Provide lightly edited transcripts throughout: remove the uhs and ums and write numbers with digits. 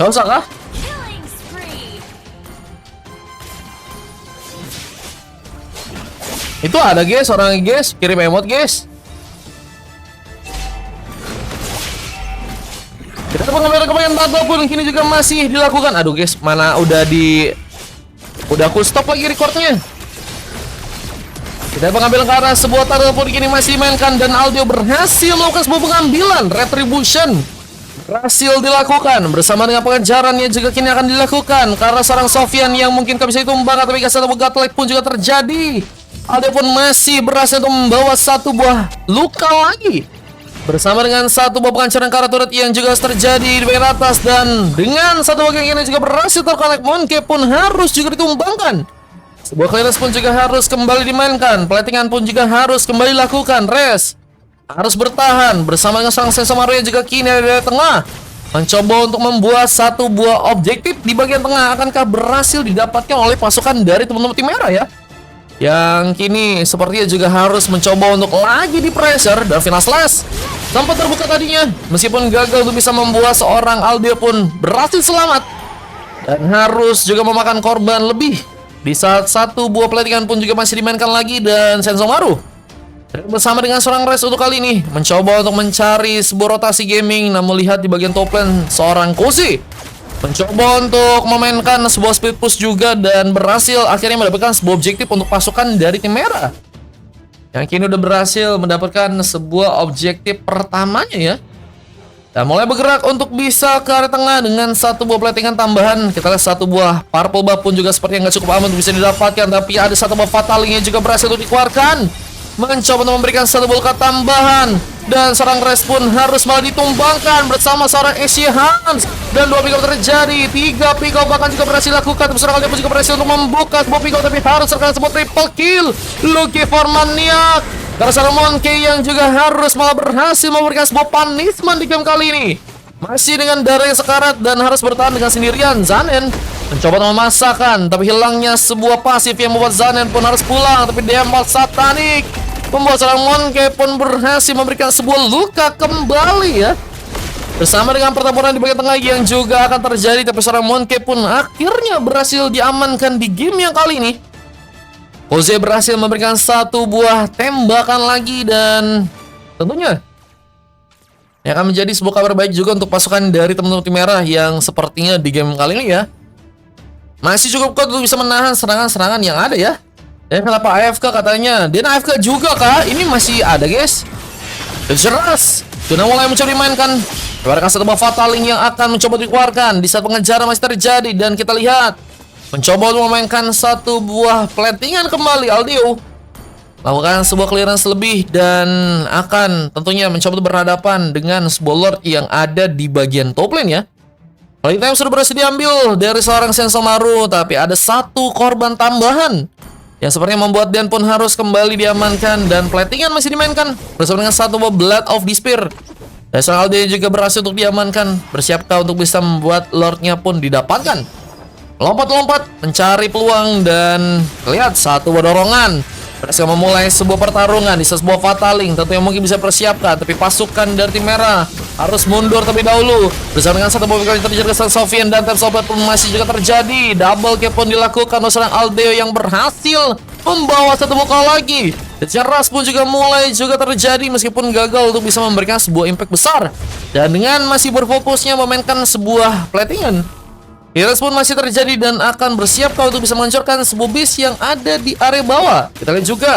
Gak usah kah? Itu ada guys, orang guys, kirim emot guys. Kita pengambilan kebanyakan battle pun kini juga masih dilakukan. Aduh guys, mana udah aku stop lagi recordnya. Kita pengambilan ke arah sebuah battle pun kini masih dimainkan dan Aldio berhasil melakukan sebuah pengambilan. Retribution berhasil dilakukan bersama dengan pengejaran yang juga kini akan dilakukan karena seorang Sofyan yang mungkin bisa ditumbang, tapi satu godlike pun juga terjadi. Aldio pun masih berhasil untuk membawa satu buah luka lagi bersama dengan satu buah pengancaran ke arah turret yang juga terjadi di bagian atas, dan dengan satu bagian ini juga berhasil terkonek. Monkey pun harus juga ditumbangkan. Sebuah clearance pun juga harus kembali dimainkan. Platingan pun juga harus kembali dilakukan. Res harus bertahan bersama dengan sang Sensomaru yang juga kini ada di tengah, mencoba untuk membuat satu buah objektif di bagian tengah. Akankah berhasil didapatkan oleh pasukan dari teman-teman tim merah ya, yang kini sepertinya juga harus mencoba untuk lagi di pressure. Dan final slash sempat terbuka tadinya, meskipun gagal untuk bisa membuat seorang Aldio pun berhasil selamat dan harus juga memakan korban lebih di saat satu buah platingan pun juga masih dimainkan lagi. Dan Sensomaru bersama dengan seorang Res untuk kali ini mencoba untuk mencari sebuah rotasi gaming. Namun lihat di bagian top lane seorang Kozi mencoba untuk memainkan sebuah speed push juga dan berhasil akhirnya mendapatkan sebuah objektif untuk pasukan dari tim merah, yang kini udah berhasil mendapatkan sebuah objektif pertamanya ya. Dan mulai bergerak untuk bisa ke arah tengah dengan satu buah platingan tambahan. Kita lihat satu buah purple buff pun juga seperti yang gak cukup aman untuk bisa didapatkan, tapi ada satu buah fataling yang juga berhasil untuk dikeluarkan, mencoba untuk memberikan satu buah luka tambahan. Dan seorang Res pun harus malah ditumbangkan bersama seorang Asia Hans. Dan dua pick up terjadi, tiga pick up bahkan juga berhasil lakukan. Tapi seorang Aldio pun juga berhasil untuk membuka sebuah pick up, tapi harus serkan sebuah triple kill. Lucky for Maniac. Karena seorang Monkey yang juga harus malah berhasil memberikan sebuah punishment di game kali ini. Masih dengan darah yang sekarat dan harus bertahan dengan sendirian. Zanen mencoba untuk memasakkan, tapi hilangnya sebuah pasif yang membuat Zanen pun harus pulang. Tapi Demal Satanik membuat seorang Monkey pun berhasil memberikan sebuah luka kembali ya. Bersama dengan pertempuran di bagian tengah yang juga akan terjadi, tapi seorang Monkey pun akhirnya berhasil diamankan di game yang kali ini. Jose berhasil memberikan satu buah tembakan lagi, dan tentunya yang akan menjadi sebuah kabar baik juga untuk pasukan dari teman-teman tim merah yang sepertinya di game kali ini ya masih cukup kuat untuk bisa menahan serangan-serangan yang ada ya. Dan kenapa AFK katanya? Dan AFK juga kah? Ini masih ada guys. Jelas sudah mulai mencoba dimainkan. Keluarkan satu buah fataling yang akan mencoba dikeluarkan di saat pengejaran masih terjadi. Dan kita lihat mencoba untuk memainkan satu buah platingan kembali. Aldio lakukan sebuah clearance lebih dan akan tentunya mencoba untuk berhadapan dengan sebuah Lord yang ada di bagian top lane ya. Play time sudah berhasil diambil dari seorang Sensomaru, tapi ada satu korban tambahan yang sepertinya membuat Dan pun harus kembali diamankan. Dan platingan masih dimainkan bersama dengan satu buah Blood of Despair. Dan seorang Aldio juga berhasil untuk diamankan. Bersiapkah untuk bisa membuat Lordnya pun didapatkan. Lompat-lompat mencari peluang dan lihat satu buah dorongan. Berhasil memulai sebuah pertarungan di sebuah fataling. Tentu yang mungkin bisa persiapkan, tapi pasukan dari tim merah harus mundur terlebih dahulu. Bersama dengan satu buah yang terjadi kesan Sofyan dan Tap Sobat pun masih juga terjadi. Double kill pun dilakukan oleh seorang Aldio yang berhasil membawa satu muka lagi. Ceras pun juga mulai juga terjadi meskipun gagal untuk bisa memberikan sebuah impact besar. Dan dengan masih berfokusnya memainkan sebuah platingan, Heroes pun masih terjadi dan akan bersiap untuk bisa menghancurkan sebuah base yang ada di area bawah. Kita lihat juga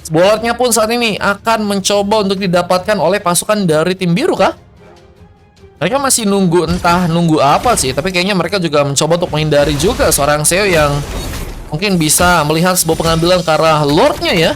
sebuah Lordnya pun saat ini akan mencoba untuk didapatkan oleh pasukan dari tim biru kah? Mereka masih nunggu, entah nunggu apa sih, tapi kayaknya mereka juga mencoba untuk menghindari juga seorang Seo yang mungkin bisa melihat sebuah pengambilan ke arah Lordnya ya.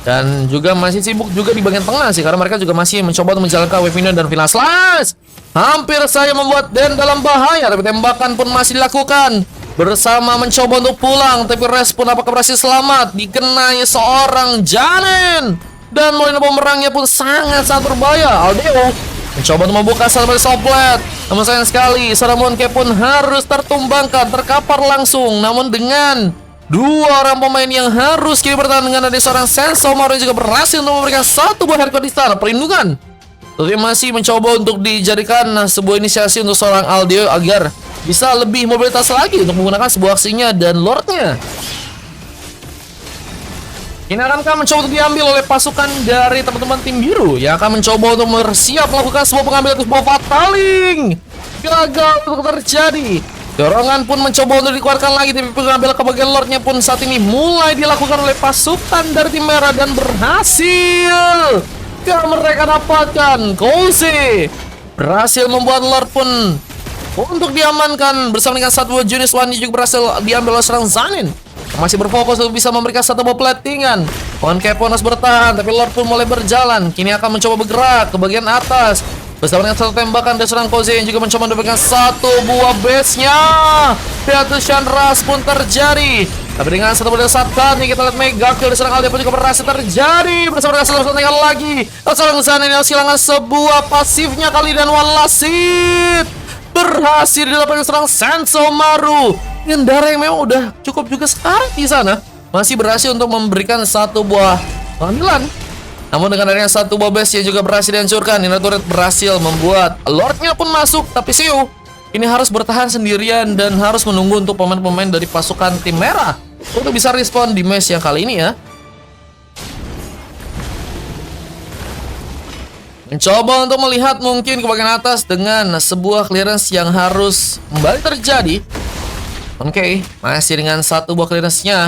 Dan juga masih sibuk juga di bagian tengah sih, karena mereka juga masih mencoba untuk menjalankan wave minion dan final slash. Hampir saya membuat Dan dalam bahaya, tapi tembakan pun masih dilakukan. Bersama mencoba untuk pulang, tapi respon apakah berhasil selamat? Dikenai seorang Janen. Dan mulai bumerangnya pun sangat-sangat berbahaya. Aldio mencoba untuk membuka salah satu soplet. Namun sayang sekali, seorang Monkey pun harus tertumbangkan, terkapar langsung. Namun dengan dua orang pemain yang harus kini bertahan dengan ada seorang Sensomaru yang juga berhasil untuk memberikan satu buah hardcore di sana perlindungan. Tapi masih mencoba untuk dijadikan sebuah inisiasi untuk seorang Aldio agar bisa lebih mobilitas lagi untuk menggunakan sebuah aksinya dan Lordnya. Ini akankah mencoba untuk diambil oleh pasukan dari teman-teman tim biru yang akan mencoba untuk bersiap melakukan sebuah pengambilan ke sebuah Fataling. Gagal untuk terjadi. Dorongan pun mencoba untuk dikeluarkan lagi, tapi pengambilan ke bagian Lordnya pun saat ini mulai dilakukan oleh pasukan dari tim merah dan berhasil. Mereka dapatkan Cozy berhasil membuat Lord pun untuk diamankan bersama dengan satu buah jenis Wani juga berhasil diambil oleh serang Zanin. Masih berfokus untuk bisa memberikan satu buah platingan. Monkey pun harus bertahan, tapi Lord pun mulai berjalan. Kini akan mencoba bergerak ke bagian atas bersama dengan satu tembakan dari serang Cozy yang juga mencoba mendapatkan satu buah base-nya. Piatusan Ras pun terjadi. Tapi dengan satu buah saat kali kita lihat mega kill dari serang Aldia pun juga berhasil terjadi bersama dengan satu tembakan lagi. Serang Zanin yang kehilangan sebuah pasifnya kali dan Walasit berhasil didapatkan serang Sensomaru. Gendara yang memang udah cukup juga sekarang di sana masih berhasil untuk memberikan satu buah pengambilan. Namun dengan adanya satu buah base yang juga berhasil dihancurkan, Nina Turret berhasil membuat Lordnya pun masuk. Tapi Siu ini harus bertahan sendirian dan harus menunggu untuk pemain-pemain dari pasukan tim merah untuk bisa respon di match yang kali ini ya. Mencoba untuk melihat mungkin ke bagian atas dengan sebuah clearance yang harus kembali terjadi. Oke, masih dengan satu buah clearance-nya.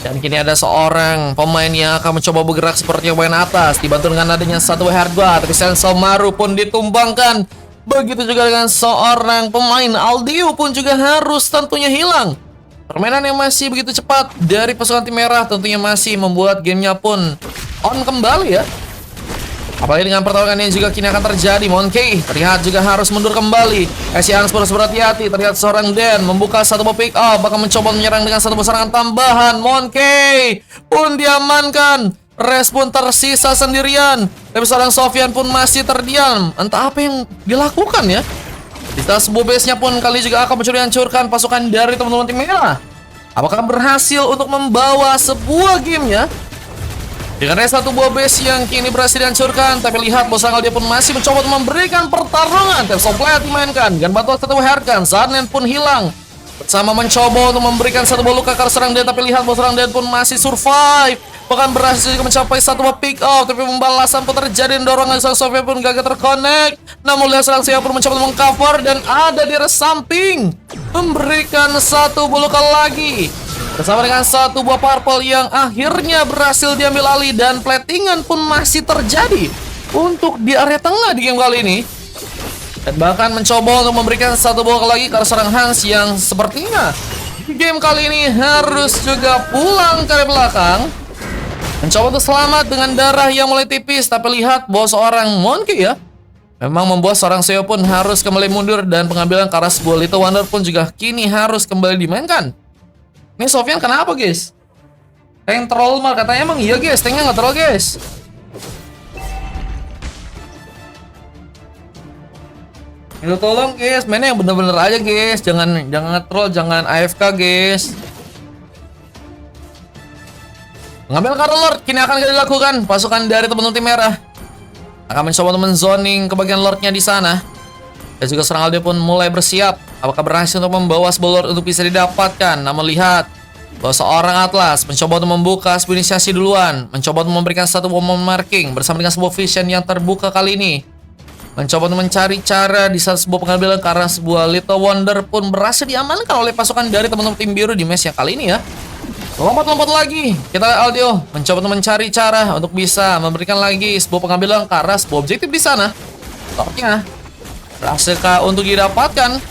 Dan kini ada seorang pemain yang akan mencoba bergerak seperti yang bagian atas, dibantu dengan adanya satu hardware. Tapi Sensomaru pun ditumbangkan. Begitu juga dengan seorang pemain Aldio pun juga harus tentunya hilang. Permainan yang masih begitu cepat dari pasukan tim merah tentunya masih membuat gamenya pun on kembali ya. Apalagi dengan pertarungan yang juga kini akan terjadi. Monkey terlihat juga harus mundur kembali. Asian harus berhati-hati. Terlihat seorang Den membuka satu pick up, bakal mencoba menyerang dengan satu serangan tambahan. Monkey pun diamankan. Respon tersisa sendirian. Tapi seorang Sofyan pun masih terdiam. Entah apa yang dilakukan ya. Di atas sebuah base-nya pun kali juga akan mencoba hancurkan pasukan dari teman-teman tim merah. Apakah berhasil untuk membawa sebuah game-nya? Dengan satu buah base yang kini berhasil dihancurkan, tapi lihat bos Angel dia pun masih mencoba untuk memberikan pertarungan. Tersoplay dimainkan dengan bantuan satu Herkan. Zanin pun hilang bersama mencoba untuk memberikan satu buah luka ke serang dia, tapi lihat bos serang dia pun masih survive. Bahkan berhasil juga mencapai satu buah pick off, tapi pembalasan pun terjadi dan dorongan serang Sofia pun gagal terconnect. Namun lihat serang saya pun mencoba mengcover dan ada di arah samping memberikan satu buah luka lagi. Bersama dengan satu buah purple yang akhirnya berhasil diambil alih dan platingan pun masih terjadi untuk di area tengah di game kali ini. Dan bahkan mencoba untuk memberikan satu buah lagi ke serang Hans yang sepertinya di game kali ini harus juga pulang ke belakang. Mencoba untuk selamat dengan darah yang mulai tipis, tapi lihat bahwa seorang Monkey ya memang membuat seorang Seo pun harus kembali mundur dan pengambilan ke arah sebuah Little Wonder pun juga kini harus kembali dimainkan. Ini Sofyan kenapa guys? Tank troll mal katanya emang iya guys, tanknya nggak troll guys. Itu tolong guys, mainnya yang bener-bener aja guys, jangan nge-troll, jangan AFK guys. Mengambil kartu Lord kini akan dilakukan pasukan dari teman-teman tim merah. Akan mencoba untuk menzoning ke bagian Lordnya di sana. Dan juga serang Aldia pun mulai bersiap. Apakah berhasil untuk membawa sebuah Lord untuk bisa didapatkan? Namun lihat bahwa seorang Atlas mencoba untuk membuka sebuah inisiasi duluan. Mencoba untuk memberikan satu momen marking bersama dengan sebuah vision yang terbuka kali ini. Mencoba untuk mencari cara di saat sebuah pengambilan karena sebuah Little Wonder pun berhasil diamankan oleh pasukan dari teman-teman tim biru di match yang kali ini ya. Lompat-lompat lagi. Kita Aldio mencoba untuk mencari cara untuk bisa memberikan lagi sebuah pengambilan karena sebuah objektif di sana. Lordnya berhasilkah untuk didapatkan?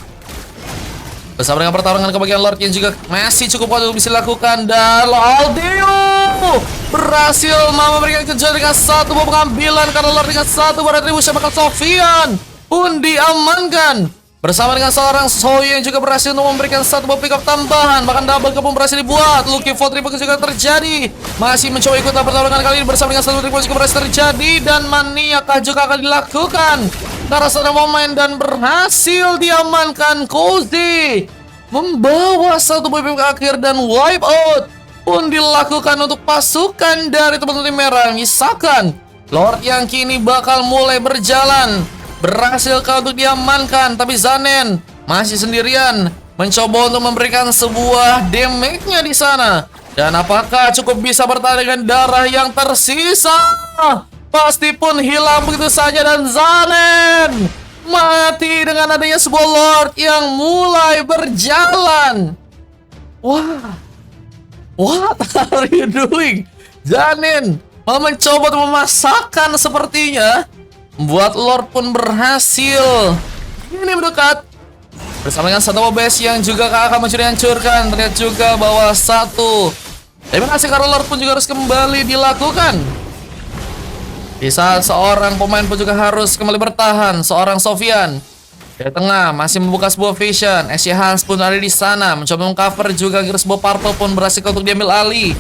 Bersama dengan pertarungan ke bagian Lord yang juga masih cukup kuat untuk bisa dilakukan. Dan Aldio berhasil memberikan kejutan dengan satu buah pengambilan karena Lord dengan satu buah retribution, bakal Sofyan pun diamankan. Bersama dengan seorang Soy yang juga berhasil untuk memberikan satu buah pick up tambahan. Bahkan double pun berhasil dibuat. Looking for triple juga terjadi. Masih mencoba ikut pertarungan kali ini bersama dengan satu triple juga berhasil terjadi. Dan maniakah juga akan dilakukan karena seorang pemain dan berhasil diamankan. Cozy membawa satu buah pick up akhir dan wipe out pun dilakukan untuk pasukan dari teman-teman tim merah. Misalkan Lord yang kini bakal mulai berjalan. Berhasil untuk diamankan, tapi Zanen masih sendirian mencoba untuk memberikan sebuah damage-nya di sana. Dan apakah cukup bisa bertahan dengan darah yang tersisa? Pasti pun hilang begitu saja, dan Zanen mati dengan adanya sebuah Lord yang mulai berjalan. Wah, what are you doing? Zanen malah mencoba untuk memasakkan sepertinya. Membuat Lord pun berhasil. Ini mendekat. Bersama dengan satu base yang juga akan mencuri hancurkan. Terlihat juga bahwa satu eliminasi karena Lord pun juga harus kembali dilakukan. Di saat seorang pemain pun juga harus kembali bertahan. Seorang Sofyan dari tengah masih membuka sebuah vision. SC Hans pun ada di sana mencoba mengcover juga. Sebuah Parto pun berhasil untuk diambil alih.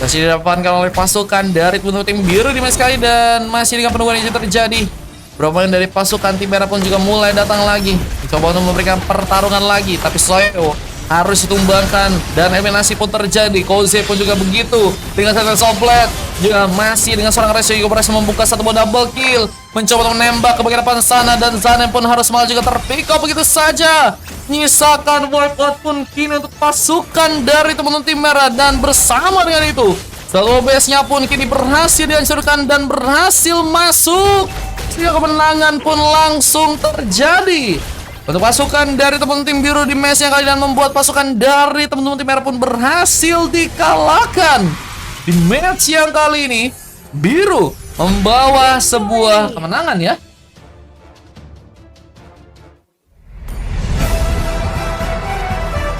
Masih didapatkan oleh pasukan dari tim biru di match kali, dan masih dengan penungguan yang terjadi. Beberapa dari pasukan tim merah pun juga mulai datang lagi. Mencoba untuk memberikan pertarungan lagi, tapi Soyo harus ditumbangkan dan eliminasi pun terjadi. Koze pun juga begitu dengan satu soplet. Juga masih dengan seorang Resio juga berhasil membuka satu double kill. Mencoba untuk menembak ke bagian depan sana, dan Zanen pun harus malah juga terpick up begitu saja. Nyisakan wipeout pun kini untuk pasukan dari teman-teman tim merah, dan bersama dengan itu satu base-nya pun kini berhasil dihancurkan dan berhasil masuk. Sehingga kemenangan pun langsung terjadi untuk pasukan dari teman-teman tim biru di match yang kali, dan membuat pasukan dari teman-teman tim merah pun berhasil dikalahkan. Di match yang kali ini biru membawa sebuah kemenangan ya.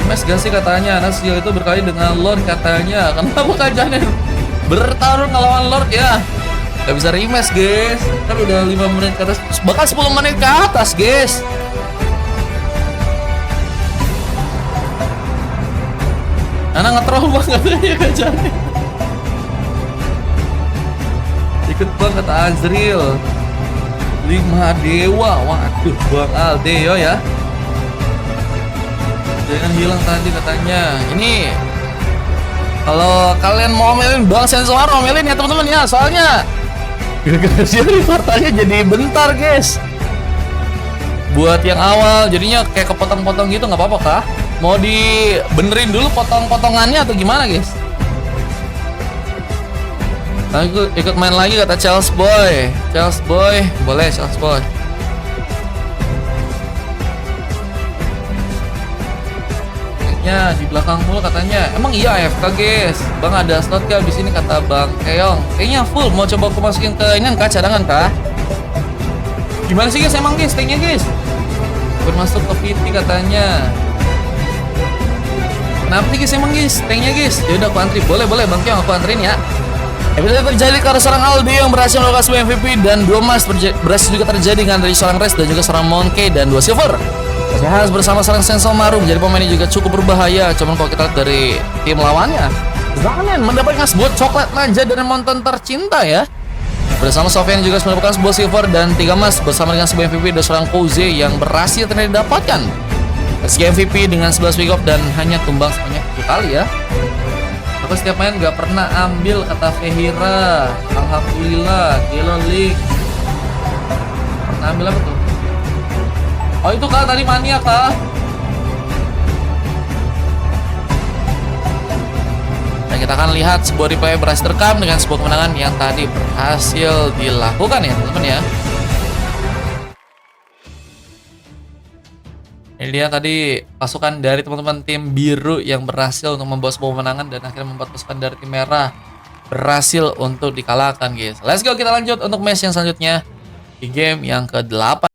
Mas gak sih katanya anak skill itu berkali dengan Lord katanya. Kenapa kajanya bertarung melawan Lord ya? Gak bisa rematch guys. Kan udah 5 menit ke atas, bahkan 10 menit ke atas guys. Anak nge-troll banget ya kajanya. Ikut bang kata Azril. 5 dewa. Waduh Bang Aldeo ya. Jangan hilang tadi katanya. Ini kalau kalian mau omelin Bang Sensor, omelin ya teman-teman ya. Soalnya dia partanya jadi bentar guys. Buat yang awal jadinya kayak kepotong-potong gitu, nggak apa-apa kah? Mau dibenerin dulu potong-potongannya atau gimana guys? Aku ikut main lagi kata Charles Boy. Charles Boy boleh, Charles Boy. Di belakang mulu katanya. Emang iya AFK guys. Bang ada slot kah di sini kata Bang Keong. Kayaknya full. Mau coba aku masukin ke ini kah, cadangan kah? Gimana sih guys emang guys tanknya guys? Masuk ke PT katanya. Kenapa sih guys emang guys tanknya guys? Ya udah aku antri. Boleh Bang Keong aku anterin ya. Episode terjadi karena seorang Aldi yang berhasil melakukan sebuah MVP, dan 2 emas berhasil juga terjadi dengan dari seorang Res dan juga seorang Monkey, dan 2 silver. Harus bersama seorang Sensor Maru menjadi pemain yang juga cukup berbahaya. Cuman kalau kita lihat dari tim lawannya, Zanen mendapatkan sebuah coklat manja dari mantan tercinta ya. Bersama Sofyan juga mendapatkan sebuah silver dan 3 emas bersama dengan sebuah MVP dan seorang Koze yang berhasil ternyata didapatkan. Meski MVP dengan 11 pick up dan hanya tumbang sebanyak 7 kali ya. Aku setiap main gak pernah ambil kata Fehira. Alhamdulillah, Gelo League. Pernah ambil apa tuh? Oh itu kah tadi mania kah? Dan kita akan lihat sebuah replay berhasil terekam dengan sebuah kemenangan yang tadi berhasil dilakukan ya teman-teman ya. Ini dia tadi pasukan dari teman-teman tim biru yang berhasil untuk membawa sebuah kemenangan, dan akhirnya membuat pasukan dari tim merah berhasil untuk dikalahkan guys. Let's go, kita lanjut untuk match yang selanjutnya di game yang ke-8.